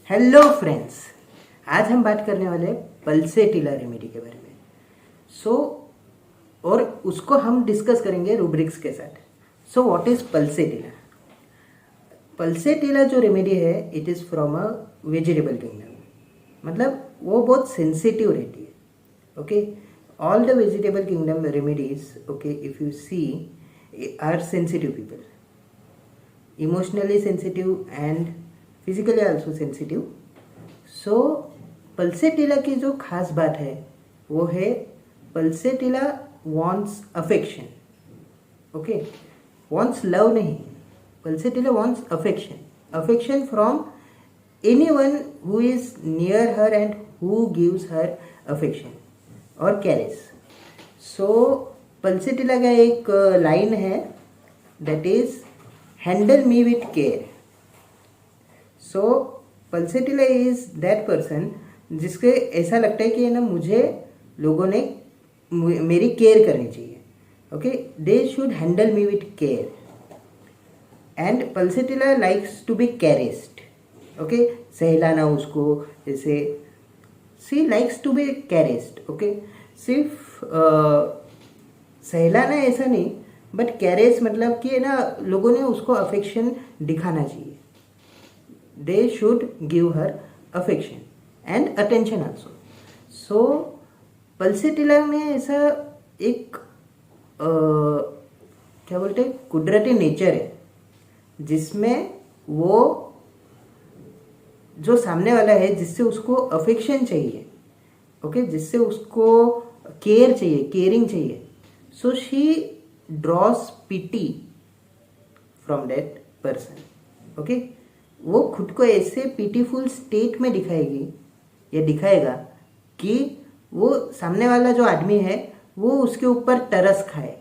Hello friends, आज हम बात करने वाले हैं पल्सेटिला रेमेडी के बारे में। और उसको हम डिस्कस करेंगे रूब्रिक्स के साथ। What is Pulsatilla? पल्सेटिला जो रेमेडी है, it is from a vegetable kingdom. मतलब वो बहुत सेंसिटिव रहती है। Okay, all the vegetable kingdom remedies, okay, if you see, are sensitive people, emotionally sensitive and physically also sensitive. Pulsatilla की जो खास बात है वो है Pulsatilla wants affection. Okay, wants love नहीं, Pulsatilla wants affection from anyone who is near her and who gives her affection और caress. Pulsatilla का एक लाइन है, that is handle me with care. Pulsatilla is that person जिसके ऐसा लगता है कि ना मुझे लोगों ने मेरी केयर करनी चाहिए। Okay, they should handle me with care and Pulsatilla likes to be caressed. Okay, सहलाना उसको, जैसे she likes to be caressed. Okay, सिर्फ सहलाना ऐसा नहीं, बट कैरेस मतलब कि ना लोगों ने उसको अफेक्शन दिखाना चाहिए। They should give her affection and attention also. Pulsatilla में ऐसा एक क्या बोलते हैं, कुदरती नेचर है जिसमें वो जो सामने वाला है जिससे उसको अफेक्शन चाहिए, ओके, जिससे उसको केयर चाहिए, केयरिंग चाहिए, so she draws pity from that person. Okay, वो खुद को ऐसे पीटीफुल स्टेट में दिखाएगी या दिखाएगा कि वो सामने वाला जो आदमी है वो उसके ऊपर तरस खाए।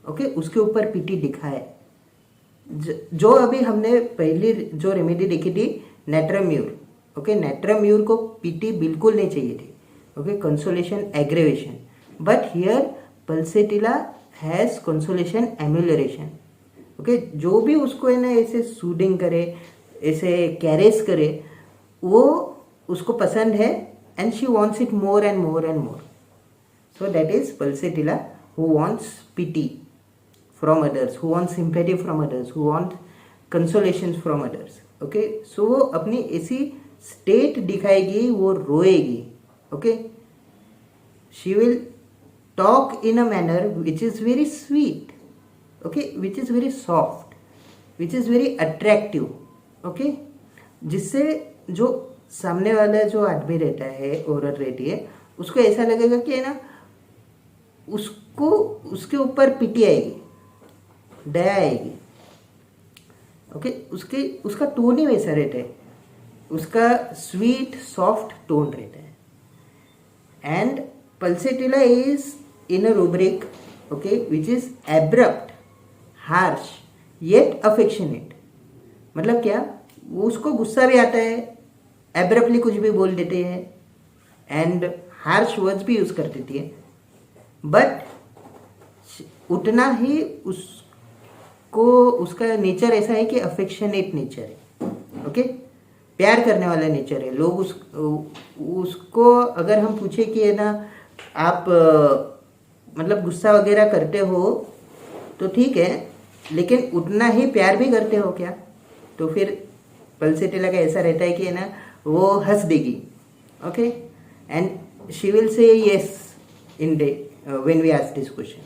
ओके, उसके ऊपर पीटी दिखाए। जो अभी हमने पहली जो रेमेडी देखी थी, नेट्राम्यूर। ओके, नेट्राम्यूर को पीटी बिल्कुल नहीं चाहिए थी। Okay, consolation aggravation, but here Pulsatilla has consolation amelioration. Okay, जो भी उसको है ना ऐसे सूदिंग करे, ऐसे कैरेस करे, वो उसको पसंद है and she wants it more and more and more. So that is Pulsatilla who wants pity from others, who wants sympathy from others, who wants consolation from others. Okay, so वो अपनी ऐसी state दिखाएगी, वो रोएगी। Okay, she will talk in a manner which is very sweet, okay, which is very soft, which is very attractive. okay, जिससे जो सामने वाला जो आदमी रहता है, औरत रहती है, उसको ऐसा लगेगा कि है ना उसको उसके ऊपर पिटी आएगी, दया आएगी। ओके, उसका टोन ही वैसा रहता है, उसका स्वीट सॉफ्ट टोन रहता है। And pulsatilla is in a rubric, okay, which is abrupt, harsh yet affectionate. मतलब क्या, वो उसको गुस्सा भी आता है, एब्रप्टली कुछ भी बोल देते हैं एंड हार्श वर्ड्स भी यूज कर देती है, बट उतना ही उसको उसका नेचर ऐसा है कि अफेक्शनेट नेचर है। ओके, प्यार करने वाला नेचर है। लोग उसको अगर हम पूछे कि है ना आप मतलब गुस्सा वगैरह करते हो तो ठीक है, लेकिन उतना ही प्यार भी करते हो क्या? तो फिर पल्सेटिला का ऐसा रहता है कि है ना वो हंस देगी। Okay, and she will say yes indeed when we ask this question.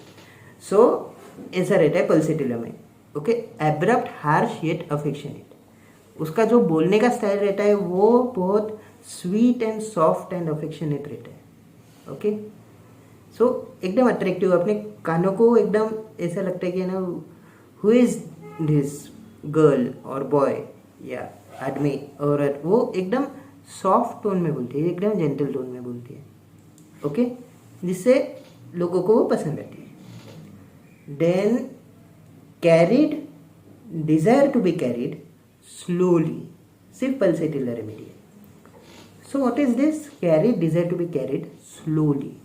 So ऐसा रहता है पल्सेटिला में। Okay, abrupt, harsh yet affectionate. उसका जो बोलने का स्टाइल रहता है वो बहुत sweet and soft and affectionate रहता है। ओके, सो एकदम अट्रैक्टिव, अपने कानों को एकदम ऐसा लगता है कि ना हु इज दिस गर्ल और बॉय या आदमी, औरत, वो एकदम सॉफ्ट टोन में बोलती है, एकदम जेंटल टोन में बोलती है। ओके, जिससे लोगों को वो पसंद आती है। Then carried, desire to be carried slowly, सिर्फ पल्सेटिला रेमेडी है। So what is this carried, desire to be carried slowly?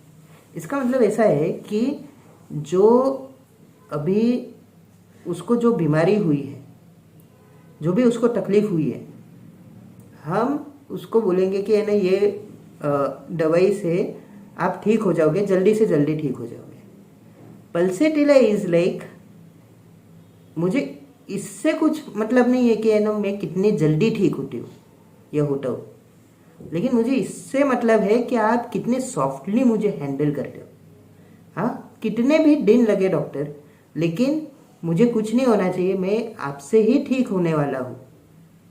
इसका मतलब ऐसा है कि जो अभी उसको जो बीमारी हुई है, जो भी उसको तकलीफ हुई है, हम उसको बोलेंगे कि है ना ये दवाई से आप ठीक हो जाओगे, जल्दी से जल्दी ठीक हो जाओगे। पल्सेटिला इज लाइक, मुझे इससे कुछ मतलब नहीं है कि है ना मैं कितनी जल्दी ठीक होती हूँ या होता हूँ, लेकिन मुझे इससे मतलब है कि आप कितने सॉफ्टली मुझे हैंडल करते हो। हाँ, कितने भी दिन लगे डॉक्टर, लेकिन मुझे कुछ नहीं होना चाहिए, मैं आपसे ही ठीक होने वाला हूँ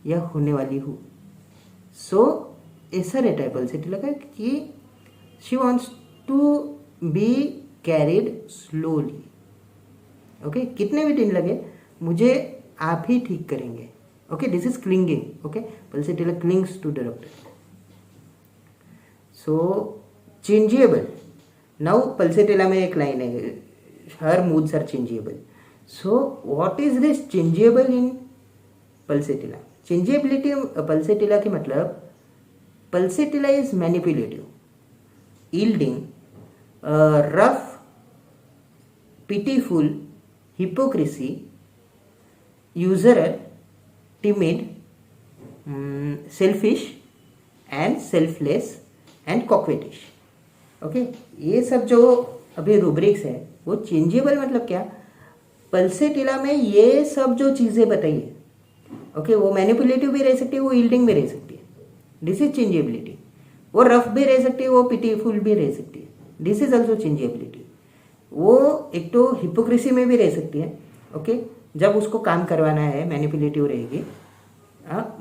या होने वाली हूँ। सो ऐसा रहता है पल्सेटिला का कि she wants to be carried slowly. Okay, कितने भी दिन लगे मुझे आप ही ठीक करेंगे। Okay, this is clinging. Okay, pulsatilla clings to the doctor. So changeable, now pulsatilla में एक लाइन है, हर moods are changeable. So what is this changeable in pulsatilla? Changeability pulsatilla के मतलब, pulsatilla is manipulative, yielding, rough, pitiful, hypocrisy, usurer, timid, selfish and selfless and coquettish. Okay, ये सब जो अभी rubrics है वो चेंजेबल मतलब क्या, पल्सेटिला में ये सब जो चीज़ें बताई है, ओके, वो मैनिपुलेटिव भी रह सकती है, वो यील्डिंग भी रह सकती है, दिस इज चेंजेबिलिटी। वो रफ भी रह सकती है, वो पिटीफुल भी रह सकती है, दिस इज ऑल्सो चेंजेबिलिटी। वो एक तो हिपोक्रेसी में भी रह सकती है, ओके, जब उसको काम करवाना है मैनिपुलेटिव रहेगी।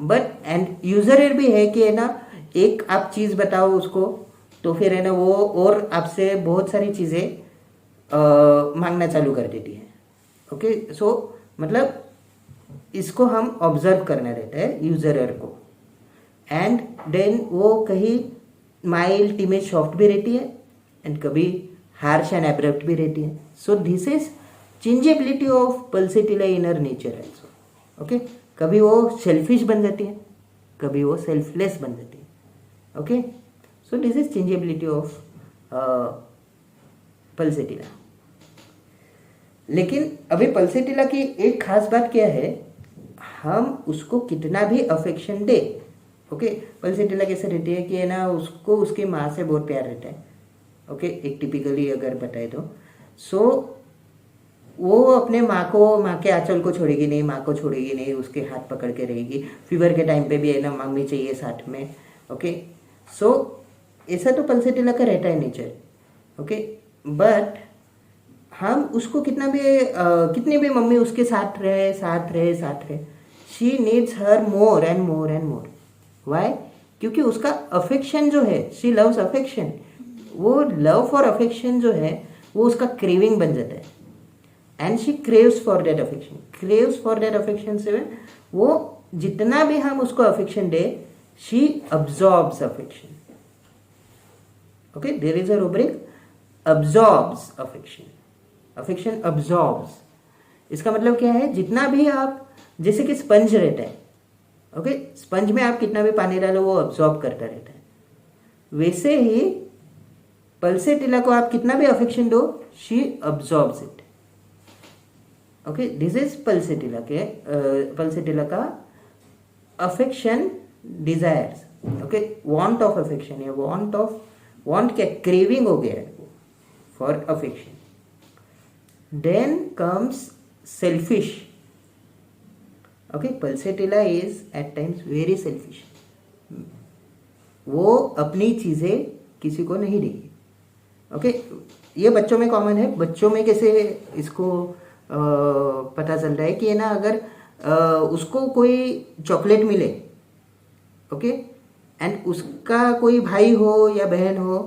बट एंड यूजर भी है कि है ना, एक आप चीज़ बताओ उसको तो फिर है ना वो और आपसे बहुत सारी चीज़ें मांगना चालू कर देती है। ओके, सो मतलब इसको हम ऑब्जर्व करना रहता है यूजर को। एंड देन वो कहीं माइल्ड, टिमेज, सॉफ्ट भी रहती है एंड कभी हार्श एंड एब्रप्ट भी रहती है। सो this is changeability of pulsatilla inner nature also. Okay, कभी वो सेल्फिश बन जाती है, कभी वो सेल्फलेस बन जाती है। Okay, so this is changeability of pulsatilla. लेकिन अभी पल्सेटिला की एक खास बात क्या है, हम उसको कितना भी अफेक्शन दे। ओके, पल्सेटिला कैसे रहती है कि है ना उसको उसकी माँ से बहुत प्यार रहता है। ओके, एक टिपिकली अगर बताए तो सो वो अपने माँ के आंचल को छोड़ेगी नहीं, माँ को छोड़ेगी नहीं, उसके हाथ पकड़ के रहेगी। फीवर के टाइम पे भी है ना मम्मी चाहिए साथ में। ओके, सो ऐसा तो पल्सेटिला का रहता है नेचर। ओके, बट हम उसको कितना भी कितनी भी मम्मी उसके साथ रहे, she needs her more and more and more. Why? क्योंकि उसका अफेक्शन जो है, शी लव्स अफेक्शन, वो लव फॉर अफेक्शन जो है वो उसका क्रेविंग बन जाता है and she craves for that affection से वो जितना भी हम उसको अफेक्शन दे, she absorbs affection. Okay, there is a rubric, absorbs affection absorbs. इसका मतलब क्या है, जितना भी आप, जैसे कि स्पंज रहता है, ओके, स्पंज में आप कितना भी पानी डालो वो अब्जॉर्ब करता रहता है, वैसे ही पल्सेटिला को आप कितना भी अफेक्शन दो, she absorbs it. Okay, this is Pulsatilla का affection desires. Okay, want of affection या वांट क्या, क्रेविंग हो गया है for affection. Then comes selfish. Okay, Pulsatilla is at times very selfish. वो अपनी चीजें किसी को नहीं देगी। ओके, ये बच्चों में कॉमन है। बच्चों में कैसे इसको पता चल रहा है कि है ना, अगर उसको कोई चॉकलेट मिले, ओके, एंड उसका कोई भाई हो या बहन हो,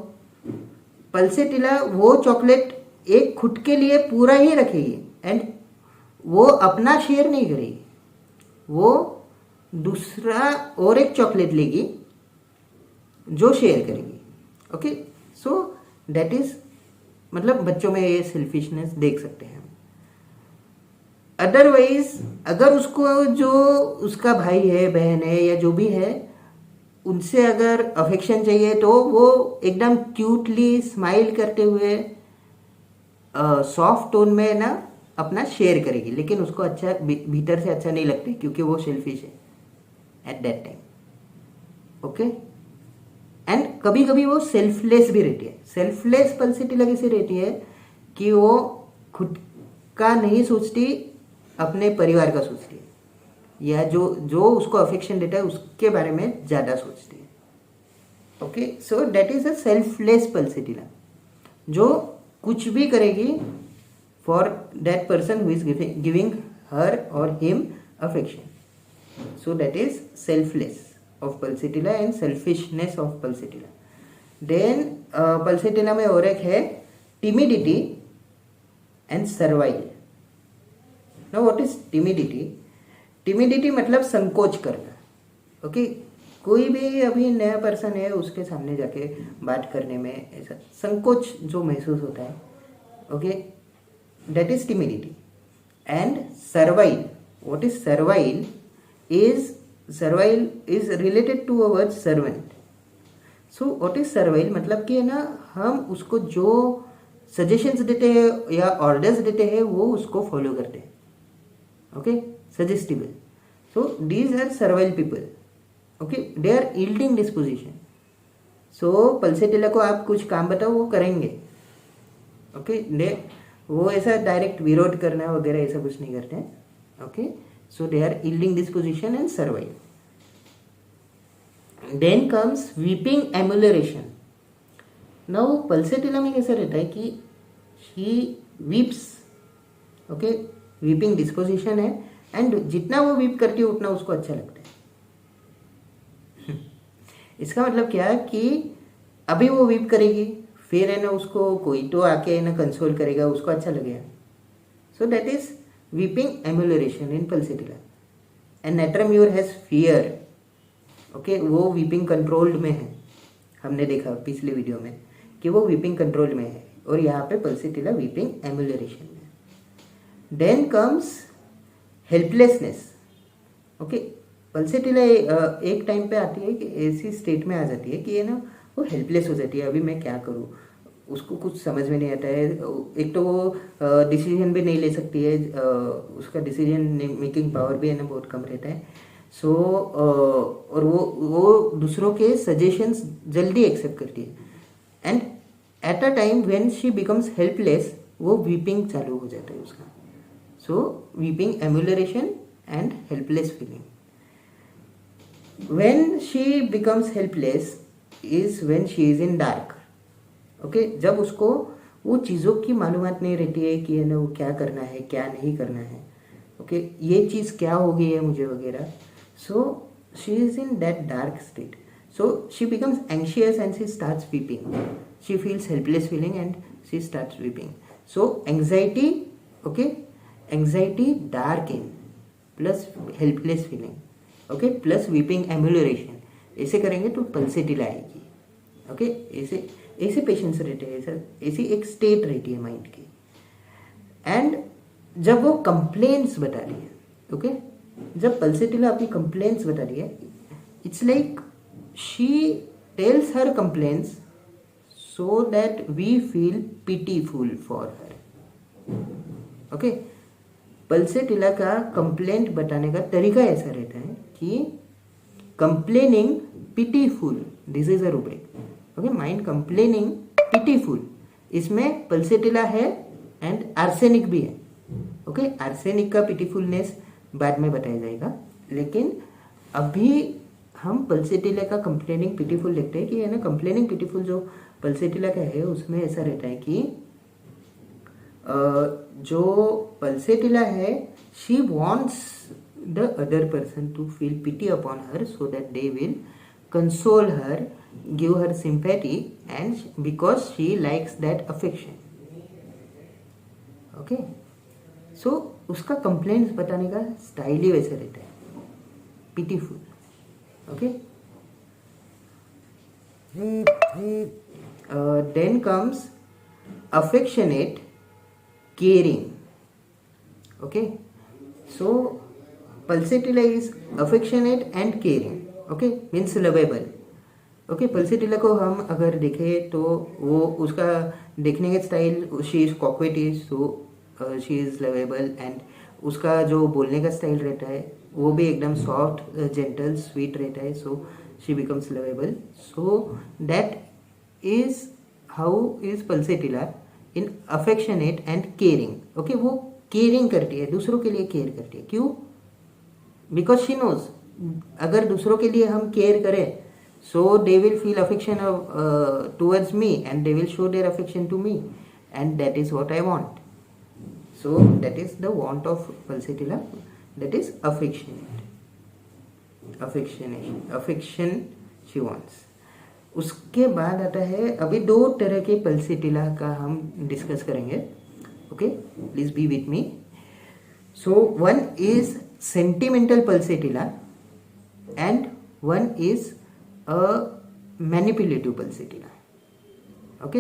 पल्सेटिला वो चॉकलेट एक खुद के लिए पूरा ही रखेगी एंड वो अपना शेयर नहीं करेगी, वो दूसरा और एक चॉकलेट लेगी जो शेयर करेगी। ओके, सो दैट इज, मतलब बच्चों में ये सेल्फिशनेस देख सकते हैं। अदरवाइज अगर उसको जो उसका भाई है, बहन है या जो भी है, उनसे अगर अफेक्शन चाहिए तो वो एकदम क्यूटली स्माइल करते हुए सॉफ्ट टोन में ना अपना शेयर करेगी, लेकिन उसको अच्छा भीतर से अच्छा नहीं लगता क्योंकि वो सेल्फिश है at that time. Okay. And कभी कभी वो सेल्फलेस भी रहती है। सेल्फलेस पल्सिटिला कैसी रहती है कि वो खुद का नहीं सोचती, अपने परिवार का सोचती है, या जो जो उसको अफेक्शन देता है उसके बारे में ज़्यादा सोचती है। Okay, so that is a selfless Pulsatilla, जो कुछ भी करेगी for that person who is giving her और him affection. So that is selfless of pulsatilla and selfishness of pulsatilla. Then pulsatilla में और एक है timidity and servile. Now what is timidity? Timidity मतलब संकोच करना. Okay? कोई भी अभी नया पर्सन है, उसके सामने जाके बात करने में ऐसा संकोच जो महसूस होता है. Okay? That is timidity. And servile. What is servile? Servile is related to a word servant. So what is servile? मतलब कि है ना, हम उसको जो सजेशंस देते हैं या ऑर्डर्स देते हैं वो उसको फॉलो करते हैं. Okay, suggestible. So these are servile people. Okay, they are yielding disposition. So Pulsatilla को आप कुछ काम बताओ वो करेंगे. ओके, वो ऐसा डायरेक्ट विरोध करना वगैरह ऐसा कुछ नहीं करते हैं. Okay, so they are yielding disposition and servile. Then comes weeping emulation. Now pulsatilla में कैसा रहता है कि she weeps. Okay, weeping disposition है, and जितना वो weep करती है उतना उसको अच्छा लगता है. इसका मतलब क्या है कि अभी वो weep करेगी, फिर है ना उसको कोई तो आके है ना कंसोल करेगा, उसको अच्छा लगेगा. So that is weeping emulation in pulsatilla. And natramure has fear. Okay, वो weeping controlled में है. हमने देखा पिछले वीडियो में कि वो weeping controlled में है, और यहाँ पे pulsatilla weeping emulation में. Then comes helplessness. Okay, pulsatilla एक टाइम पे आती है कि ऐसी स्टेट में आ जाती है कि है ना वो हेल्पलेस हो जाती है. अभी मैं क्या करूँ, उसको कुछ समझ में नहीं आता है. एक तो वो डिसीजन भी नहीं ले सकती है, उसका डिसीजन मेकिंग पावर भी है ना बहुत कम रहता है. सो और वो दूसरों के सजेशंस जल्दी एक्सेप्ट करती है. And at a time when she becomes helpless, वो वीपिंग चालू हो जाता है उसका. So weeping amelioration and helpless feeling. When she becomes helpless is when she is in dark. Okay, जब उसको वो चीज़ों की मालूमात नहीं रहती है कि है ना वो क्या करना है क्या नहीं करना है. ओके, ये चीज़ क्या हो गई है मुझे वगैरह. So she is in that dark state. So she becomes anxious and she starts weeping. She feels helpless feeling and she starts weeping. So anxiety. Okay, anxiety dark in plus helpless feeling. Okay, plus weeping amelioration. ऐसे करेंगे तो pulsatilla आएगी. Okay, ऐसे patients रहते हैं, ऐसी एक state रहती है माइंड की. एंड जब वो कंप्लेंट्स बता रही है, ओके, जब पल्सेटिला अपनी कंप्लेंट्स बता रही है, it's like she tells her complaints so that we feel pitiful for her. Okay, pulsatilla का कंप्लेंट बताने का तरीका ऐसा रहता है कि complaining pitiful, this is a rubric. Okay, mind complaining pitiful, इसमें पल्सेटिला है एंड आर्सेनिक भी है. ओके, आर्सेनिक का पिटीफुलनेस बाद में बताया जाएगा, लेकिन अभी हम पल्सेटिला का कंप्लेनिंग पिटीफुल देखते हैं कि है ना. कंप्लेनिंग पिटीफुल जो पल्सेटिला का है उसमें ऐसा रहता है कि जो पल्सेटिला है, she wants the other person to feel pity upon her so that they will console her, give her sympathy, and because she likes that affection. Okay, so उसका complaints बताने का स्टाइल ही वैसे रहता है, pitiful. Okay, then comes affectionate, caring. Okay, so pulsatilla is affectionate and caring. Okay, means lovable. Okay, Pulsatilla को हम अगर देखें तो वो उसका देखने का style, she is coquettish, so she is lovable. And उसका जो बोलने का स्टाइल रहता है वो भी एकदम सॉफ्ट जेंटल स्वीट रहता है, सो she becomes lovable. So that is how is pulsatilla in affectionate and caring. Okay, वो केयरिंग करती है, दूसरों के लिए केयर करती है. क्यों? बिकॉज शी नोज अगर दूसरों के लिए हम केयर करें, so they will feel affection towards me and they will show their affection to me, and that is what I want. So that is the want of Pulsatilla, that is affection she wants. उसके बाद आता है, अभी 2 तरह के pulsatilla का हम discuss करेंगे. Okay, please be with me. So one is sentimental pulsatilla and one is a manipulative pulsatilla. Okay,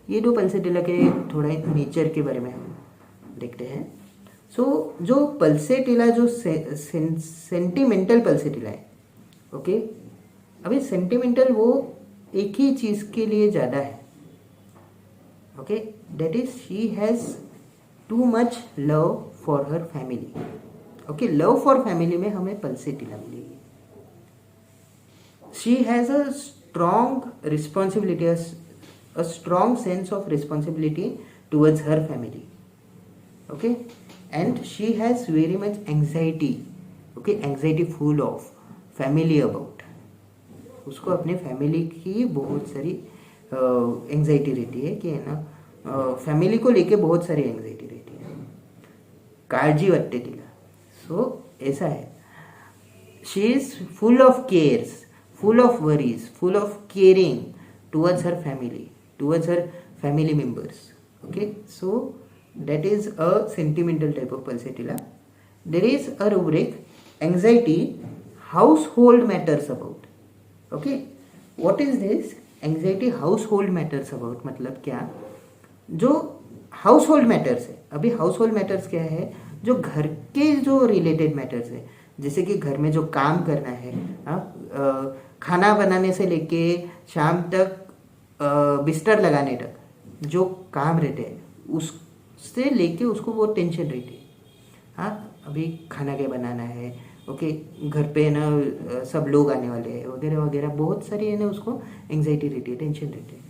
ये 2 पल्सेटिला के थोड़ा नेचर के बारे में हम देखते हैं. सो जो पल्सेटिला, जो सेंटिमेंटल पल्सेटिला है, ओके, अभी सेंटिमेंटल वो एक ही चीज के लिए ज्यादा है. Okay, that is she has too much love for her family. Okay, love for family में हमें पल्सेटिला मिलेगी. She has a strong responsibility, a strong sense of responsibility towards her family. Okay, and she has very much anxiety. Okay, anxiety full of family about. उसको अपने family की बहुत सारी anxiety रहती है कि है ना, फैमिली को लेके बहुत सारी एंग्जाइटी रहती है, काळजी वाटते तिला. सो ऐसा है. She is full of cares, full of worries, full of caring towards her family members. Okay, so that is a sentimental type of pulsatilla. There is a rubric, anxiety household matters about. Okay, what is this? Anxiety household matters about मतलब क्या? जो household matters है, अभी household matters क्या है? जो घर के जो related matters है, जैसे कि घर में जो काम करना है, खाना बनाने से लेके शाम तक बिस्तर लगाने तक जो काम रहते हैं, उससे लेके उसको बहुत टेंशन रहती है. हाँ, अभी खाना क्या बनाना है, ओके, घर पे ना सब लोग आने वाले हैं वगैरह वगैरह, बहुत सारी है ना उसको एंग्जाइटी रहती है, टेंशन रहती है.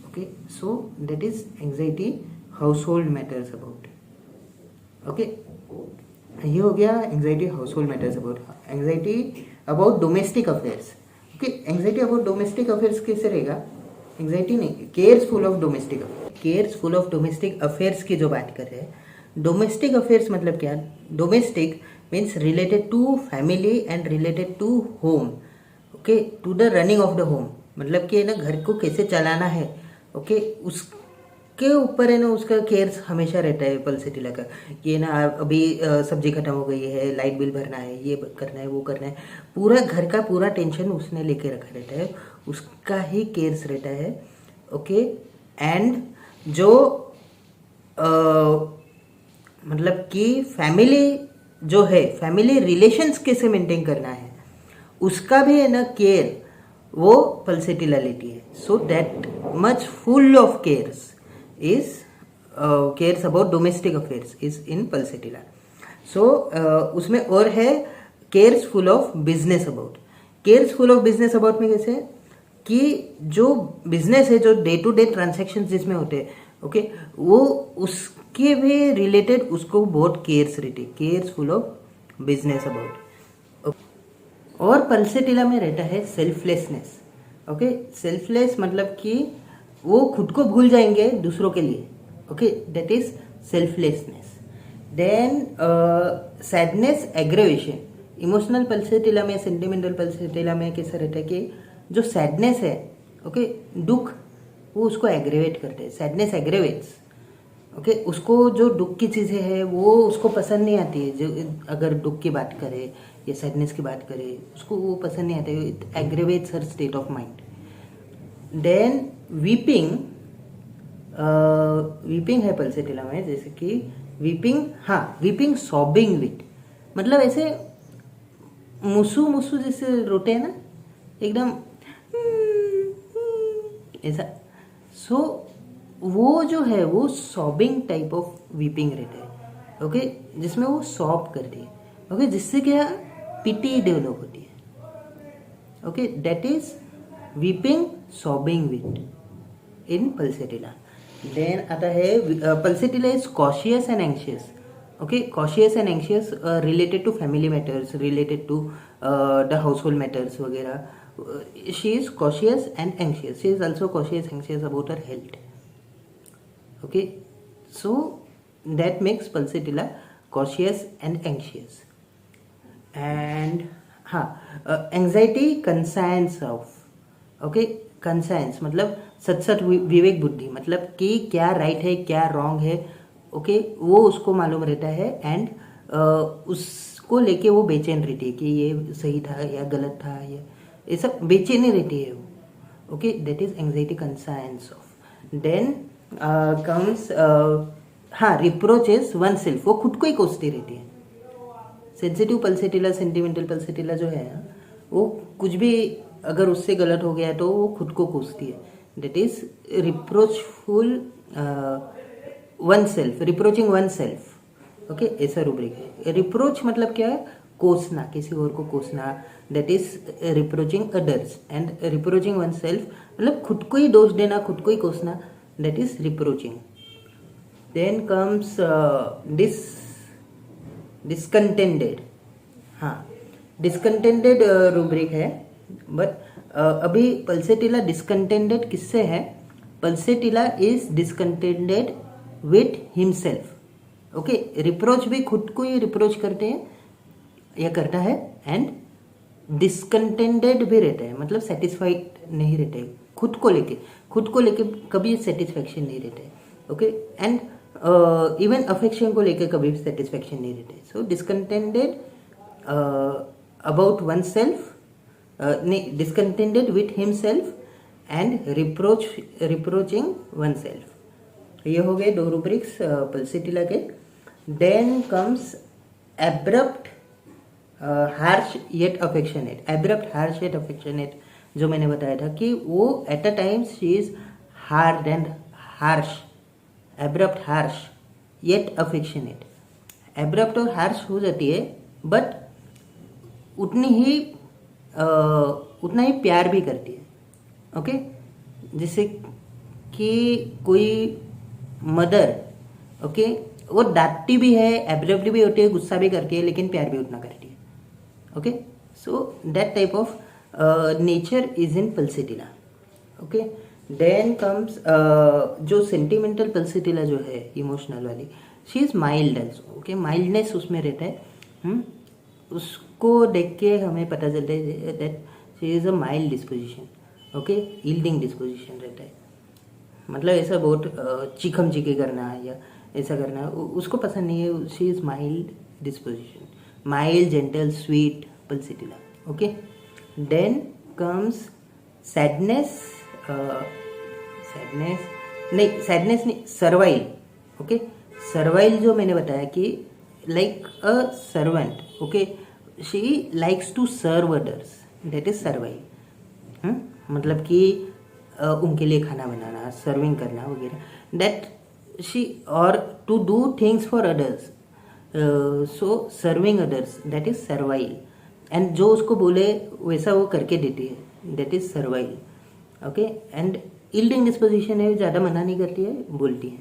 Okay, so that is anxiety house hold matters about. Okay, ये हो गया anxiety house hold matters about. Anxiety about domestic affairs. Okay, anxiety about domestic affairs कैसे रहेगा? एंग्जाइटी नहीं, cares full of domestic affairs. Cares full of domestic affairs की जो बात कर रहे हैं, डोमेस्टिक अफेयर्स मतलब क्या? Domestic means related to family and related to home. Okay, to the running of the home, मतलब कि है ना घर को कैसे चलाना है. ओके, उसके ऊपर है ना उसका केयर्स हमेशा रहता है पल्सेटिला का. ये ना अभी सब्जी खत्म हो गई है, लाइट बिल भरना है, ये करना है, वो करना है, पूरा घर का पूरा टेंशन उसने लेके रखा रहता है, उसका ही केयर्स रहता है. ओके, एंड जो मतलब कि फैमिली जो है, फैमिली रिलेशंस कैसे मेंटेन करना है, उसका भी है ना केयर वो पल्सेटिला लेती है. So that much full of cares is cares about domestic affairs is in Pulsatilla. So उसमें और है cares full of business about. Cares full of business about में कैसे कि जो बिजनेस है, जो डे टू डे ट्रांजेक्शन जिसमें होते हैं, ओके, वो उसके भी रिलेटेड उसको बहुत केयर्स रहती है, cares full of business about. और पल्सेटिला में रहता है सेल्फलेसनेस. ओके, सेल्फलेस मतलब कि वो खुद को भूल जाएंगे दूसरों के लिए. Okay, that is selflessness. Then sadness, aggravation. Emotional pulsatilla में, सेंटिमेंटल पल्सेटिला में कैसा रहता है कि जो सैडनेस है, ओके, दुख, वो उसको एग्रेवेट करते हैं. सैडनेस एग्रेवेट्स. ओके, उसको जो दुख की चीज़ें हैं वो उसको पसंद नहीं आती है. जो अगर दुख की बात करे या सैडनेस की बात करे, उसको वो पसंद नहीं आती है. It aggravates her state of mind. Then weeping. Weeping है पल्सेटिला में, जैसे कि वीपिंग, हाँ, वीपिंग सॉबिंग विथ, मतलब ऐसे मुसू जैसे रोते हैं ना, एकदम ऐसा. सो वो जो है वो सॉबिंग टाइप ऑफ वीपिंग रहता है. ओके, जिसमें वो सॉब करती है. ओके, जिससे क्या पिटी डेवलप होती है। Okay, that is weeping sobbing with in Pulsatilla. Then आता है Pulsatilla is cautious and anxious. Okay, cautious and anxious related to family matters, related to the household matters वगैरह। She is cautious and anxious, she is also cautious anxious about her health. Okay, so that makes Pulsatilla cautious and anxious. And हाँ, anxiety conscience of, okay, conscience मतलब सत विवेक बुद्धि, मतलब कि क्या right है क्या रॉन्ग है, ओके, वो उसको मालूम रहता है। एंड उसको लेके वो बेचैन रहती है कि ये सही था या गलत था, ये सब बेचैनी रहती है वो। Okay, that is anxiety conscience of. Then comes हाँ, रिप्रोचेस वन सेल्फ, वो खुद को ही कोसती रहती है। सेंसिटिव पल्सेटिला, सेंटिमेंटल पल्सेटिला जो है वो कुछ भी अगर उससे गलत हो गया तो वो खुद को कोसती है। That is reproachful oneself, reproaching oneself. Okay, ऐसा रूब्रिक है। रिप्रोच मतलब क्या है? कोसना, किसी और को कोसना। That is reproaching others. And reproaching oneself मतलब खुद को ही दोष देना, खुद को ही कोसना, that is reproaching. Then comes discontented. हाँ, डिस्कंटेंटेड रूब्रिक है, बट अभी पल्सेटिला डिस्कंटेंटेड किससे है? Pulsatilla is discontented with himself. Okay, reproach भी खुद को ही रिप्रोच करते हैं या करता है, एंड डिस्कंटेंटेड भी रहता है, मतलब सेटिस्फाइड नहीं रहते हैं खुद को लेके कभी सेटिस्फेक्शन नहीं रहता है। ओके, एंड इवन अफेक्शन को लेके कभी सेटिस्फेक्शन नहीं रहता है। So discontented about oneself, नहीं, discontented with himself and reproaching oneself. ये हो गए दो रूब्रिक्स पल्सेटिला के। Then comes abrupt harsh yet affectionate. Abrupt harsh yet affectionate जो मैंने बताया था कि वो at a times she is hard and harsh. Abrupt harsh yet affectionate, abrupt और हार्श हो जाती है बट उतना ही प्यार भी करती है। ओके, जैसे कि कोई मदर, ओके, वो डांटती भी है, एब्रप्ट भी होती है, गुस्सा भी करती है, लेकिन प्यार भी उतना करती है। Okay, so that type of nature is in Pulsatilla. Okay, then comes जो सेंटिमेंटल पल्सेटिला जो है, इमोशनल वाली, she is mild also. Okay, mildness उसमें रहता है। उसको देख के हमें पता चलता है that she is a mild disposition. Okay, yielding disposition रहता है, मतलब ऐसा बहुत चीखम चीखी करना या ऐसा करना उसको पसंद नहीं है। She is mild disposition, mild, gentle, sweet pulsatilla. Okay, then comes sadness नहीं, सर्वाइल। ओके, सर्वाइल जो मैंने बताया कि like a servant. Okay, she likes to serve others, that is servile. मतलब कि उनके लिए खाना बनाना, सर्विंग करना वगैरह, दैट शी, और to do things for others, so serving others, that is servile. And जो उसको बोले वैसा वो करके देती है, that is servile. Okay, and yielding disposition है, ज़्यादा मना नहीं करती है, बोलती है।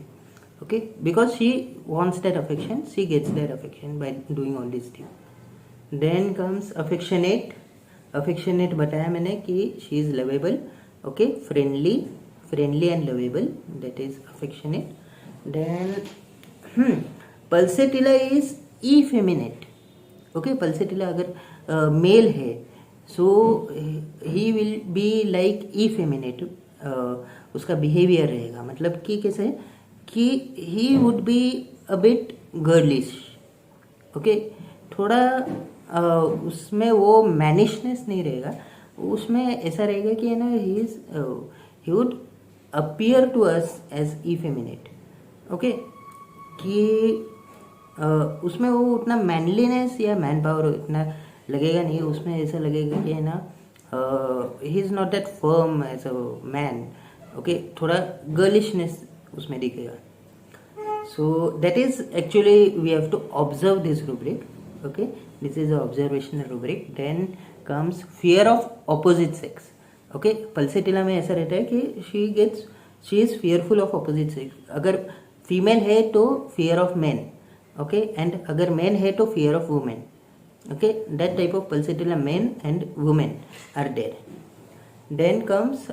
Okay, because she wants that affection, she gets that affection by doing all this thing. Then comes affectionate. Affectionate बताया मैंने कि she is lovable. Okay, friendly and lovable, that is affectionate. Then Pulsatilla is effeminate. Okay, Pulsatilla अगर male है so he will be like effeminate, उसका behaviour रहेगा, मतलब कि कैसे कि he would be a bit girlish. Okay, थोड़ा उसमें वो मैनिशनेस नहीं रहेगा, उसमें ऐसा रहेगा कि है ना, he would appear to us as effeminate. Okay, कि उसमें वो उतना मैनलीनेस या मैन पावर इतना लगेगा नहीं, उसमें ऐसा लगेगा कि है ना, he is not that firm as a man. Okay, थोड़ा गर्लिशनेस उसमें दिखेगा। So that is actually we have to observe this rubric. Okay, This is an observational rubric. Then comes fear of opposite sex. Okay, pulsatilla में ऐसा रहता है कि she is fearful of opposite sex. अगर female है तो fear of men. Okay, and अगर man है तो fear of women. Okay, that type of pulsatilla, men and women are there. Then comes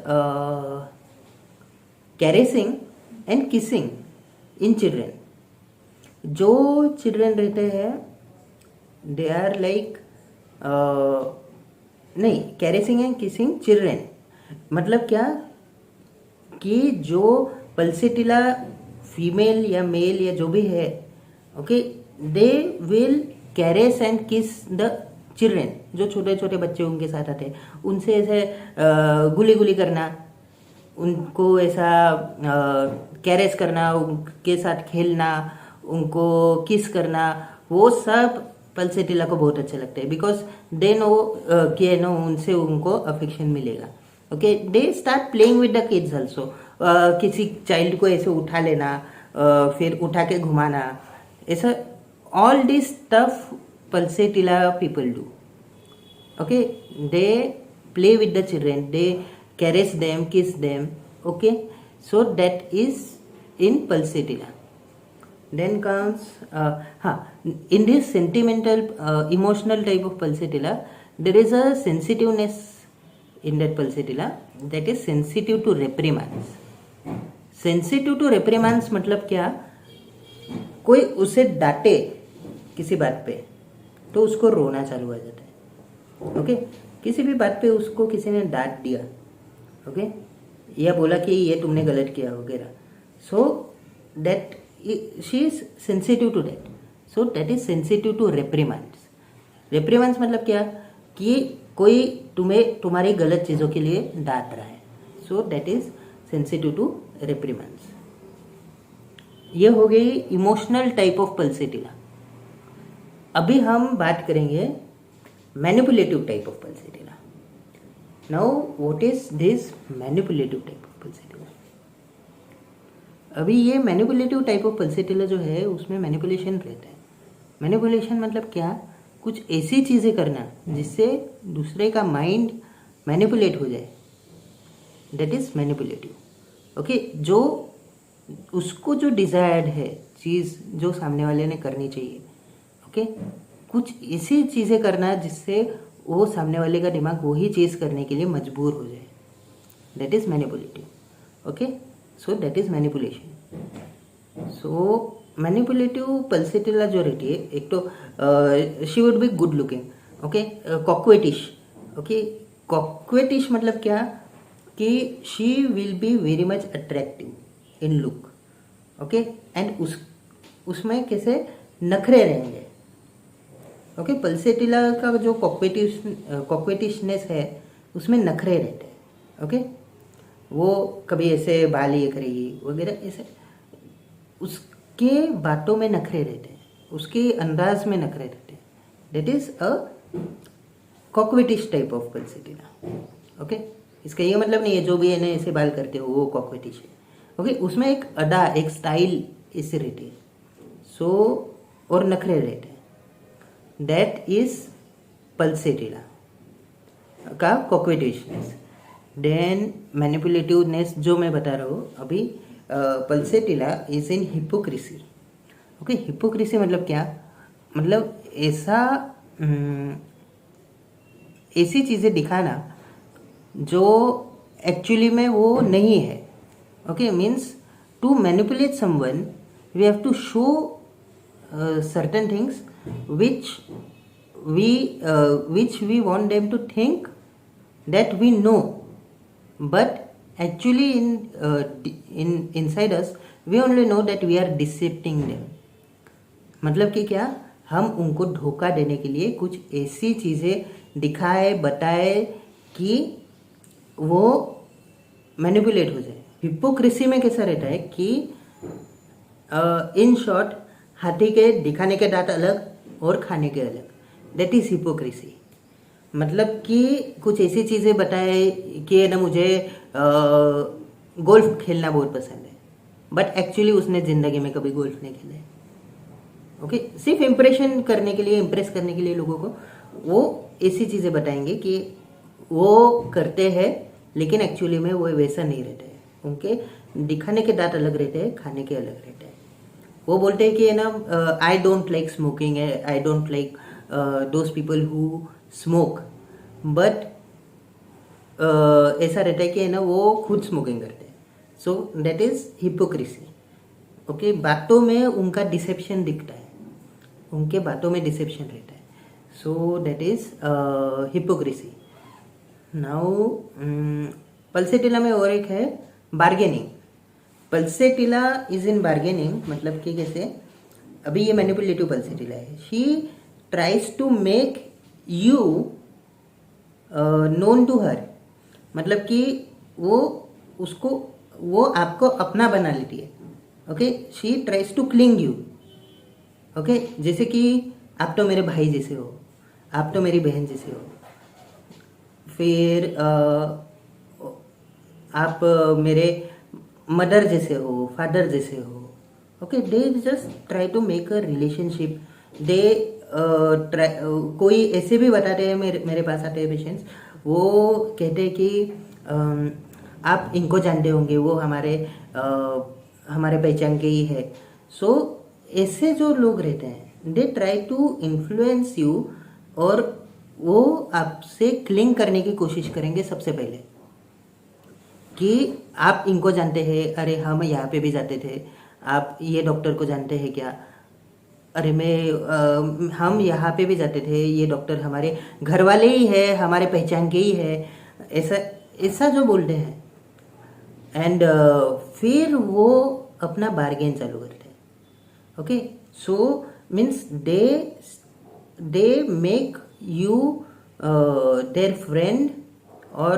caressing and kissing in children. जो children रहते हैं they are like नहीं, कैरेसिंग and kissing children मतलब क्या कि जो पल्सेटिला फीमेल या मेल या जो भी है, okay, they will caress and किस द चिल्ड्रन. जो छोटे छोटे बच्चे उनके साथ आते हैं उनसे ऐसे गुली गुली करना, उनको ऐसा कैरेस करना, उनके साथ खेलना, उनको किस करना, वो सब पल्सेटिला को बहुत अच्छा लगता है. बिकॉज दे नो कि नो उनसे उनको अफेक्शन मिलेगा. Okay, they start playing with the kids also. किसी चाइल्ड को ऐसे उठा लेना, फिर उठा के घुमाना, ऐसा all this stuff Pulsatilla people do. Okay, they play with the children, they caress them, kiss them. Okay, so that is in Pulsatilla. Then comes in this sentimental emotional type of pulsatilla there is a sensitiveness in that pulsatilla that is sensitive to reprimands. Sensitive to reprimands मतलब क्या, कोई उसे डांटे किसी बात पे तो उसको रोना चालू हो जाता है. ओके, किसी भी बात पे उसको किसी ने डांट दिया, ओके, या बोला कि ये तुमने गलत किया वगैरह, so that she is sensitive to that. So that is sensitive to reprimands. Reprimands मतलब क्या कि कोई तुम्हें तुम्हारी गलत चीज़ों के लिए डांट रहा है. So that is sensitive to reprimands. ये हो गई इमोशनल टाइप ऑफ पल्सेटिला. अभी हम बात करेंगे manipulative type of pulsatilla. Now what is this manipulative type of pulsatilla? अभी ये मैनिपुलेटिव टाइप ऑफ पल्सेटिला जो है उसमें मैनिपुलेशन रहता है. मैनिपुलेशन मतलब क्या, कुछ ऐसी चीज़ें करना जिससे दूसरे का माइंड मैनिपुलेट हो जाए, दैट इज मैनिपुलेटिव. ओके, जो उसको जो डिज़ायर्ड है चीज़ जो सामने वाले ने करनी चाहिए, ओके, कुछ ऐसी चीज़ें करना जिससे वो सामने वाले का दिमाग वही चीज़ करने के लिए मजबूर हो जाए, that is manipulative. Okay, so that is manipulation. So manipulative Pulsatilla जो रहती है, एक तो she would be good looking. Okay, coquettish. Okay, coquettish मतलब क्या कि she will be very much attractive in look. Okay, and उसमें कैसे नखरे रहेंगे. ओके, पल्सेटिला का जो कॉक्वेटिशनेस है उसमें नखरे रहते हैं. ओके, वो कभी ऐसे बाल ये करेगी वगैरह, ऐसे उसके बातों में नखरे रहते हैं, उसके अंदाज में नखरे रहते हैं. That is a coquettish type of Pulsatilla. Okay, इसका ये मतलब नहीं है जो भी है ऐसे बाल करते हो वो कॉक्वेटिश है. ओके, उसमें एक अदा, एक स्टाइल इससे रहती है. सो और नखरे रहते हैं, दैट इज पल्सेटिला का कॉक्वेटिशनेस. देन मैनिपुलेटिवनेस जो मैं बता रहा हूँ अभी, pulsatilla is in hypocrisy. Okay, hypocrisy मतलब क्या, मतलब ऐसी चीज़ें दिखाना जो एक्चुअली में वो नहीं है. Okay, means to manipulate someone we have to show certain things which we want them to think that we know, but actually in inside us we only know that we are deceiving them. मतलब कि क्या, हम उनको धोखा देने के लिए कुछ ऐसी चीज़ें दिखाए बताए कि वो मैनिपुलेट हो जाए. हिपोक्रेसी में कैसा रहता है कि इन शॉर्ट, हाथी के दिखाने के दांत अलग और खाने के अलग, दैट इज हिपोक्रेसी. मतलब कि कुछ ऐसी चीज़ें बताए कि ना मुझे गोल्फ खेलना बहुत पसंद है, बट एक्चुअली उसने ज़िंदगी में कभी गोल्फ नहीं खेला है. ओके, सिर्फ इम्प्रेशन करने के लिए, इम्प्रेस करने के लिए लोगों को वो ऐसी चीज़ें बताएंगे कि वो करते हैं लेकिन एक्चुअली में वो वैसा नहीं रहते हैं। उनके दिखाने के दांत अलग रहते हैं, खाने के अलग रहते हैं। वो बोलते हैं कि है ना, आई डोंट लाइक स्मोकिंग है, I don't like those people who smoke, but ऐसा रहता है कि है ना वो खुद स्मोकिंग करते हैं। सो दैट इज हिपोक्रेसी। ओके, बातों में उनका डिसेप्शन दिखता है, उनके बातों में डिसेप्शन रहता है। So that is hypocrisy. Now pulsatilla में और एक है bargaining. Pulsatilla is in bargaining, मतलब कि कैसे, अभी ये मैनिपुलेटिव पल्सेटिला है। She tries to make you known to her, मतलब कि वो आपको अपना बना लेती है। Okay, she tries to cling you. Okay, जैसे कि आप तो मेरे भाई जैसे हो, आप तो मेरी बहन जैसे हो, फिर आप मेरे मदर जैसे हो, फादर जैसे हो। Okay, they just try to make a relationship. दे कोई ऐसे भी बताते हैं, मेरे पास आते हैं पेशेंट्स, वो कहते हैं कि आप इनको जानते होंगे, वो हमारे पहचान के ही है। सो ऐसे जो लोग रहते हैं, they try to influence you, और वो आपसे क्लिंग करने की कोशिश करेंगे सबसे पहले कि आप इनको जानते हैं, अरे हम यहाँ पे भी जाते थे, आप ये डॉक्टर को जानते हैं क्या, अरे हम यहाँ पे भी जाते थे, ये डॉक्टर हमारे घर वाले ही है, हमारे पहचान के ही है, ऐसा ऐसा जो बोलते हैं। एंड फिर वो अपना बार्गेन चालू करते हैं। Okay, so means they make you their friend or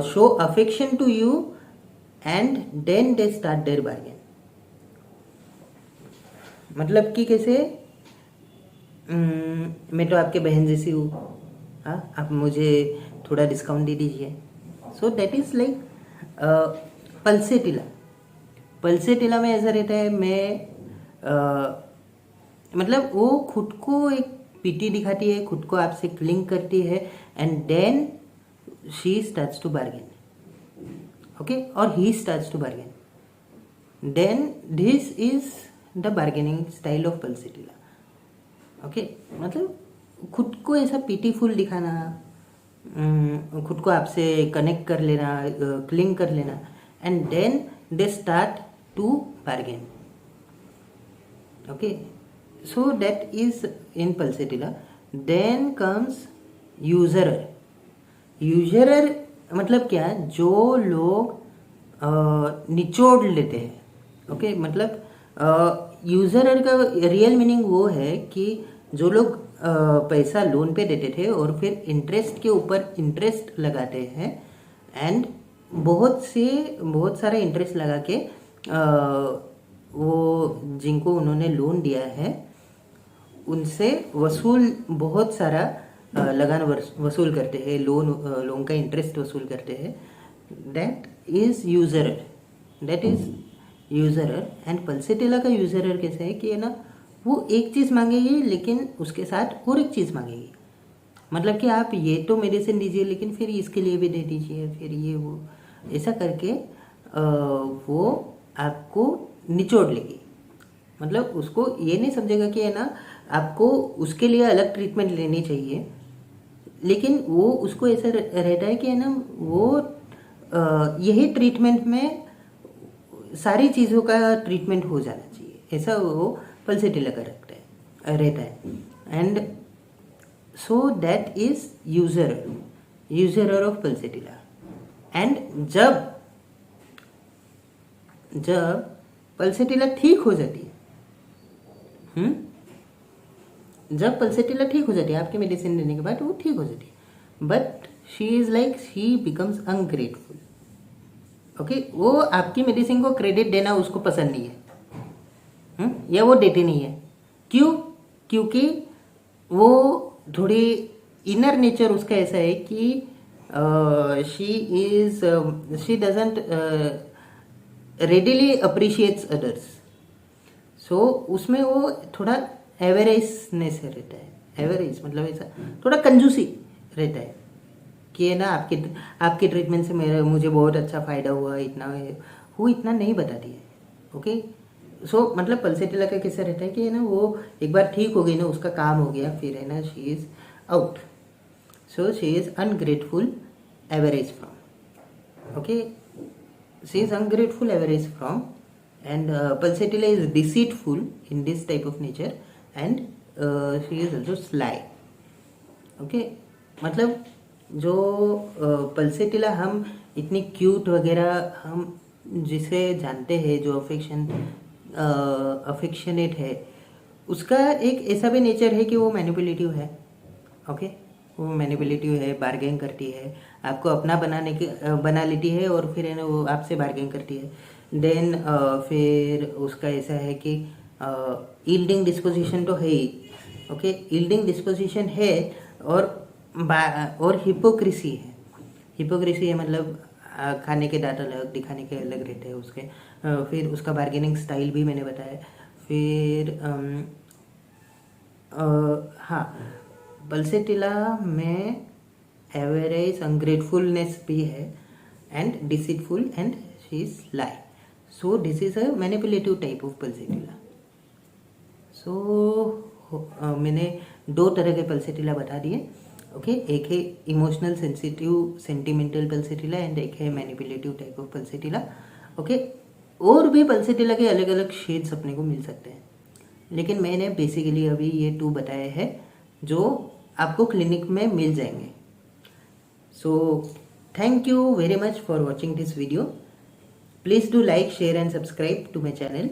show affection to you, and then they start their bargain। मतलब कि कैसे, मैं तो आपके बहन जैसी हूँ, हाँ, आप मुझे थोड़ा डिस्काउंट दे दीजिए। सो that is like pulsatilla. Pulsatilla में ऐसा रहता है, मतलब वो खुद को एक पीटी दिखाती है, खुद को आपसे क्लिंग करती है, and then she starts to bargain. Okay, और he starts to bargain. Then this is the bargaining style of Pulsatilla. Okay, मतलब खुद को ऐसा पीटीफुल दिखाना, खुद को आपसे कनेक्ट कर लेना, क्लिंग कर लेना, and then they start to bargain. Okay, so that is in pulsatilla। then comes usurer। usurer मतलब क्या, जो लोग निचोड़ लेते हैं। ओके, मतलब यूजरर का रियल मीनिंग वो है कि जो लोग पैसा लोन पे देते थे और फिर इंटरेस्ट के ऊपर इंटरेस्ट लगाते हैं, एंड बहुत सारा इंटरेस्ट लगा के वो जिनको उन्होंने लोन दिया है उनसे बहुत सारा लगान वसूल करते हैं, लोन का इंटरेस्ट वसूल करते हैं। That is usurer. And Pulsatilla का यूजरर कैसे है कि है ना, वो एक चीज़ मांगेगी लेकिन उसके साथ और एक चीज़ मांगेगी। मतलब कि आप ये तो मेडिसिन दीजिए लेकिन फिर इसके लिए भी दे दीजिए, फिर ये वो, ऐसा करके वो आपको निचोड़ लेगी। मतलब उसको ये नहीं समझेगा कि है ना आपको उसके लिए अलग ट्रीटमेंट लेनी चाहिए, लेकिन वो उसको ऐसा रहता है कि है ना वो यही ट्रीटमेंट में सारी चीज़ों का ट्रीटमेंट हो जाना चाहिए, ऐसा वो पल्सेटिला का रहता है। And so that is usurer of Pulsatilla. And जब पल्सेटिला ठीक हो जाती है, जब पल्सेटिला ठीक हो जाती है आपके मेडिसिन लेने के बाद, वो ठीक हो जाती है, but she is like, she becomes ungrateful. Okay, वो आपकी मेडिसिन को क्रेडिट देना उसको पसंद नहीं है, या वो देती नहीं है। क्यों? क्योंकि वो थोड़ी इनर नेचर उसका ऐसा है कि she doesn't readily appreciates others. So उसमें वो थोड़ा एवरेजनेस रहता है, एवरेज मतलब ऐसा थोड़ा कंजूसी रहता है कि है ना, आपके ट्रीटमेंट से मुझे बहुत अच्छा फ़ायदा हुआ, इतना वो इतना नहीं बताती है। ओके, सो मतलब पल्सेटिला का कैसा रहता है कि है ना, वो एक बार ठीक हो गई ना, उसका काम हो गया, फिर है ना she is out. So she is ungrateful average from, okay, she is ungrateful average from, and pulsatilla is deceitful in this type of nature, and she is also sly. Okay, मतलब जो पल्सेटिला हम इतनी cute वगैरह हम जिसे जानते हैं, जो अफेक्शनेट है, उसका एक ऐसा भी नेचर है कि वो मैनिपुलेटिव है। ओके, वो मैनिपुलेटिव है, बार्गेन करती है, आपको अपना बना लेती है, और फिर है ना वो आपसे बार्गेन करती है। देन फिर उसका ऐसा है कि यील्डिंग डिस्पोजिशन तो है ही। ओके, यील्डिंग डिस्पोजिशन है, और हिपोक्रेसी है। हिपोक्रेसी है मतलब खाने के दांत अलग, दिखाने के अलग रहते हैं उसके। फिर उसका बार्गेनिंग स्टाइल भी मैंने बताया। फिर हाँ, पल्सेटिला में एवरेज अनग्रेटफुलनेस भी है, and deceitful, and she is lie. So this is a manipulative type of Pulsatilla. So मैंने 2 तरह के पल्सेटिला बता दिए। ओके, एक है emotional sensitive sentimental pulsatilla, and एक है manipulative type of Pulsatilla. Okay, और भी पल्सेटिला के अलग अलग शेड्स अपने को मिल सकते हैं, लेकिन मैंने बेसिकली अभी ये 2 बताए हैं जो आपको क्लिनिक में मिल जाएंगे। So thank you very much for watching this video. Please do like, share and subscribe to my channel.